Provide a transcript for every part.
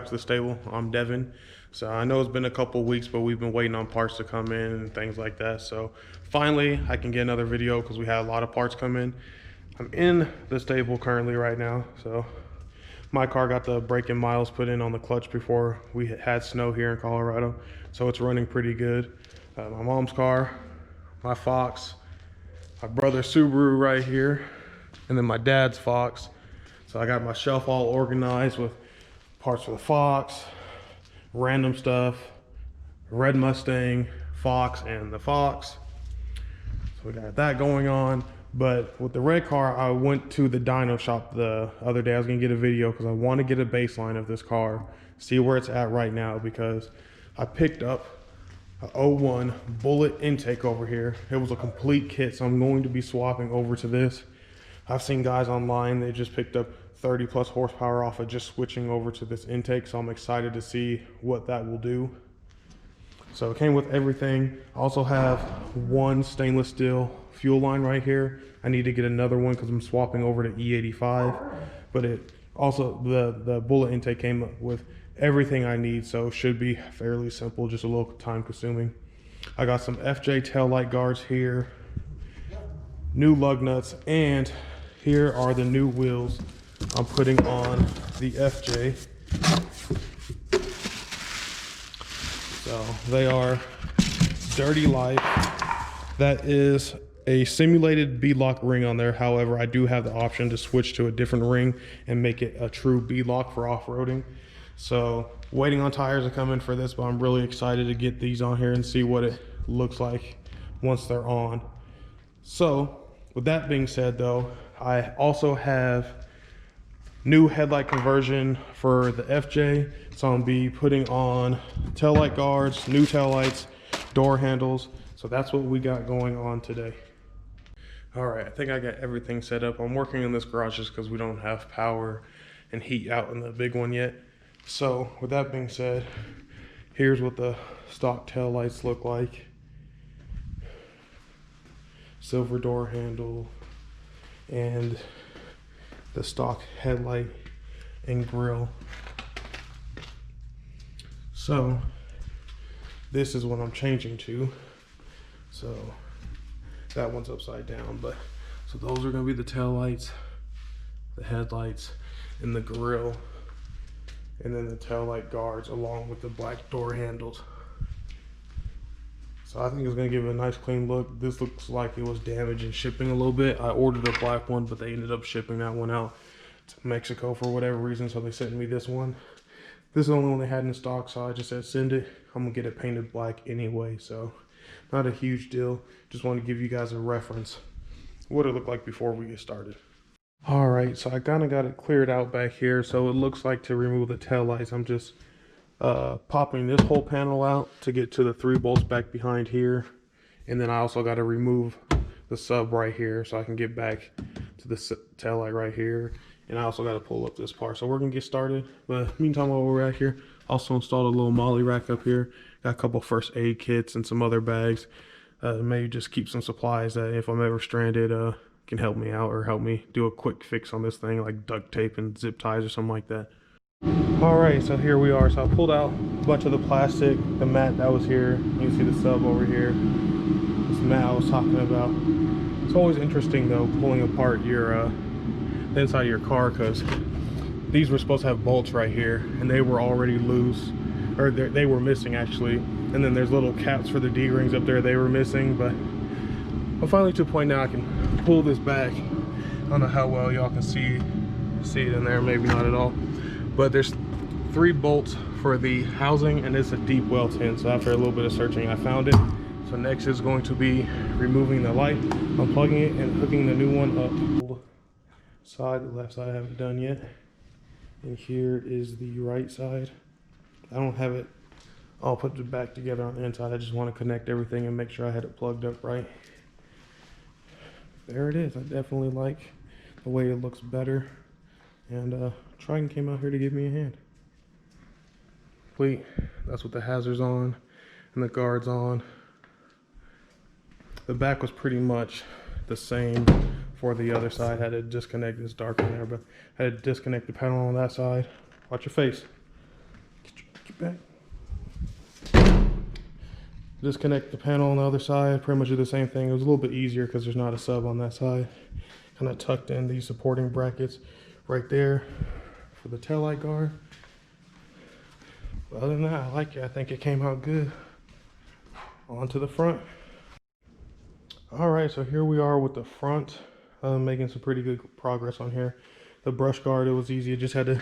to the stable. I'm Devin. So I know it's been a couple weeks, but we've been waiting on parts to come in and things like that. So finally I can get another video because we had a lot of parts come in. I'm in the stable currently right now. So my car got the braking miles put in on the clutch before we had snow here in Colorado. So it's running pretty good. My mom's car, my Fox, my brother's Subaru right here, and then my dad's Fox. So I got my shelf all organized with parts for the Fox, random stuff, red Mustang, Fox, and the Fox. So we got that going on. But with the red car, I went to the dyno shop the other day. I was gonna get a video because I want to get a baseline of this car, see where it's at right now, because I picked up a 01 bullet intake over here. It was a complete kit, so I'm going to be swapping over to this. I've seen guys online, they just picked up 30 plus horsepower off of just switching over to this intake, so I'm excited to see what that will do. So it came with everything. I also have one stainless steel fuel line right here. I need to get another one because I'm swapping over to E85, but it also, the bullet intake came with everything I need, so it should be fairly simple, just a little time consuming. I got some FJ tail light guards here, new lug nuts, and here are the new wheels I'm putting on the FJ. So they are Dirty Life. That is a simulated beadlock ring on there. However, I do have the option to switch to a different ring and make it a true beadlock for off-roading. So waiting on tires to come in for this, but I'm really excited to get these on here and see what it looks like once they're on. So with that being said though, I also have new headlight conversion for the FJ. So I'm gonna be putting on tail light guards, new tail lights, door handles. So that's what we got going on today. All right, I think I got everything set up. I'm working in this garage just because we don't have power and heat out in the big one yet. So with that being said, here's what the stock tail lights look like. Silver door handle and the stock headlight and grille. So this is what I'm changing to. So that one's upside down, but so those are gonna be the tail lights, the headlights, and the grille, and then the tail light guards along with the black door handles. So I think it's gonna give it a nice clean look. This looks like it was damaged in shipping a little bit. I ordered a black one, but they ended up shipping that one out to Mexico for whatever reason, so they sent me this one. This is the only one they had in stock, so I just said send it. I'm gonna get it painted black anyway, so not a huge deal. Just want to give you guys a reference what it looked like before we get started. All right, so I kind of got it cleared out back here. So it looks like to remove the tail lights, I'm just popping this whole panel out to get to the 3 bolts back behind here. And then I also got to remove the sub right here so I can get back to the tail light right here. And I also got to pull up this part. So we're going to get started. But meantime, while we're at here, also installed a little molly rack up here. Got a couple first aid kits and some other bags. Maybe just keep some supplies that if I'm ever stranded, can help me out or help me do a quick fix on this thing, like duct tape and zip ties or something like that. All right, so here we are. So I pulled out a bunch of the plastic, the mat that was here. You can see the sub over here. This mat I was talking about. It's always interesting though, pulling apart your the inside of your car, because these were supposed to have bolts right here and they were already loose, or they were missing actually. And then there's little caps for the D-rings up there they were missing, but I'm finally to a point now I can pull this back. I don't know how well y'all can see it in there, maybe not at all. But there's 3 bolts for the housing, and it's a deep well tin. So after a little bit of searching, I found it. So next is going to be removing the light, unplugging it, and hooking the new one up. Side, the left side I haven't done yet. And here is the right side. I don't have it all put back together on the inside. I just want to connect everything and make sure I had it plugged up right. There it is. I definitely like the way it looks better. And Triton came out here to give me a hand. Complete. That's what the hazard's on and the guard's on. The back was pretty much the same for the other side. Had to disconnect this dark in there, but I had to disconnect the panel on that side. Watch your face. back. Disconnect the panel on the other side, pretty much do the same thing. It was a little bit easier because there's not a sub on that side. Kind of tucked in these supporting brackets right there for the taillight guard. But other than that, I like it. I think it came out good. On to the front. All right, so here we are with the front. Making some pretty good progress on here. The brush guard, it was easy. I just had to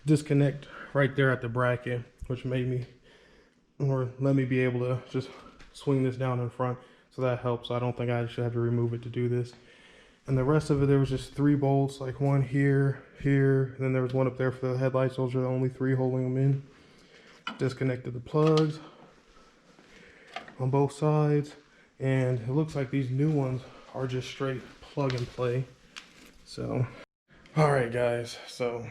disconnect right there at the bracket, which made me, or let me be able to just swing this down in front. So that helps. I don't think I should have to remove it to do this. And the rest of it, there was just 3 bolts, like one here, here, and then there was one up there for the headlights. Those are the only 3 holding them in. Disconnected the plugs on both sides. And it looks like these new ones are just straight plug and play. So, all right guys, so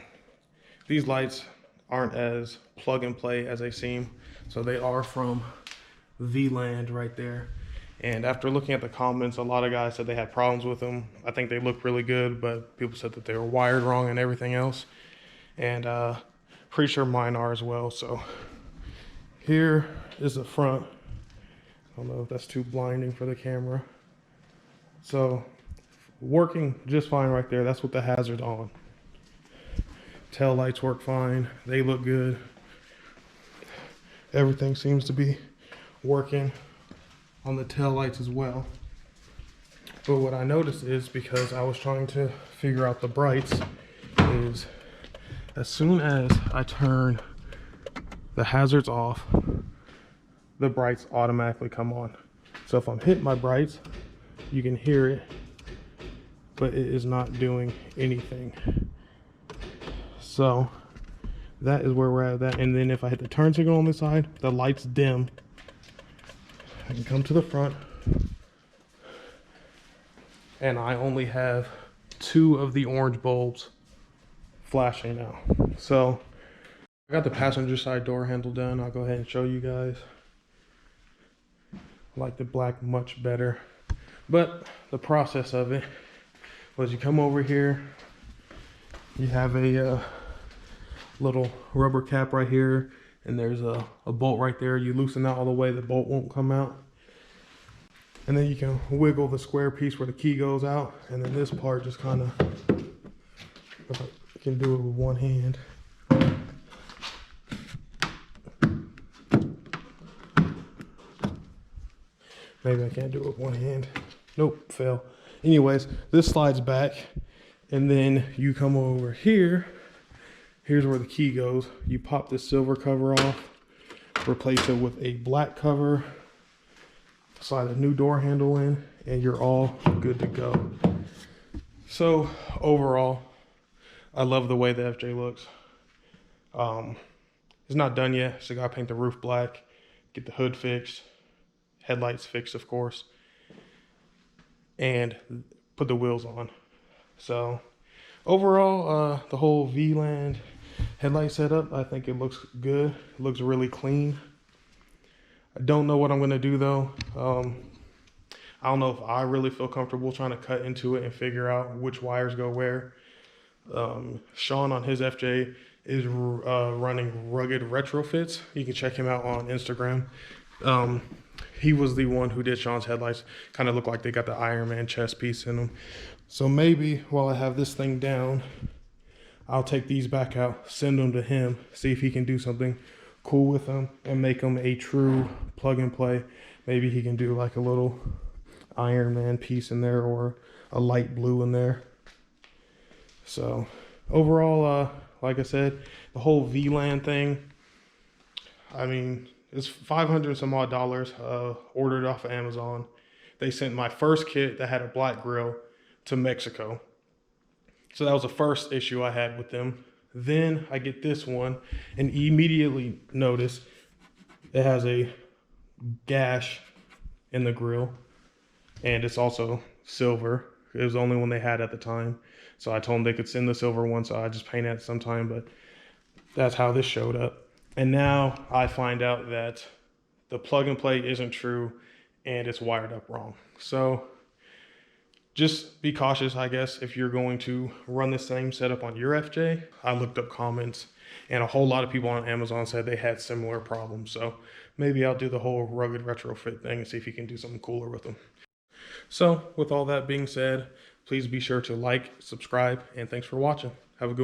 these lights aren't as plug and play as they seem. So they are from V-Land right there. And after looking at the comments, a lot of guys said they had problems with them. I think they look really good, but people said that they were wired wrong and everything else. And pretty sure mine are as well. So here is the front. I don't know if that's too blinding for the camera. So working just fine right there. That's with the hazards on. Tail lights work fine. They look good. Everything seems to be working on the tail lights as well. But what I noticed is, because I was trying to figure out the brights, is as soon as I turn the hazards off, the brights automatically come on. So if I'm hitting my brights, you can hear it, but it is not doing anything. So that is where we're at with that. And then if I hit the turn signal on this side, the lights dim. I can come to the front, and I only have 2 of the orange bulbs flashing now. So I got the passenger side door handle done. I'll go ahead and show you guys. I like the black much better. But the process of it was, you come over here, you have a little rubber cap right here, and there's a bolt right there. You loosen that all the way, the bolt won't come out. And then you can wiggle the square piece where the key goes out. And then this part just kind of, you can do it with one hand. Maybe I can't do it with one hand. Nope, fail. Anyways, this slides back, and then you come over here. Here's where the key goes. You pop this silver cover off, replace it with a black cover, slide a new door handle in, and you're all good to go. So overall, I love the way the FJ looks. It's not done yet, so I gotta paint the roof black, get the hood fixed, headlights fixed, of course, and put the wheels on. So overall, the whole V-Land headlight setup, I think it looks good. It looks really clean. I don't know what I'm gonna do though. I don't know if I really feel comfortable trying to cut into it and figure out which wires go where. Sean on his FJ is running Rugged Retrofits. You can check him out on Instagram. He was the one who did Sean's headlights. Kind of look like they got the Iron Man chest piece in them. So maybe while I have this thing down, I'll take these back out, send them to him, see if he can do something cool with them and make them a true plug and play. Maybe he can do like a little Iron Man piece in there, or a light blue in there. So overall, like I said, the whole V-Land thing, I mean, it's $500 some odd, ordered off of Amazon. They sent my first kit that had a black grill to Mexico. So that was the first issue I had with them. Then I get this one and immediately notice it has a gash in the grill, and it's also silver. It was the only one they had at the time. So I told them they could send the silver one, so I just paint it sometime, but that's how this showed up. And now I find out that the plug and play isn't true and it's wired up wrong. So just be cautious, I guess, if you're going to run the same setup on your FJ. I looked up comments And a whole lot of people on Amazon said they had similar problems. So maybe I'll do the whole rugged retrofit thing and see if you can do something cooler with them. So with all that being said, please be sure to like, subscribe, and thanks for watching. Have a good one.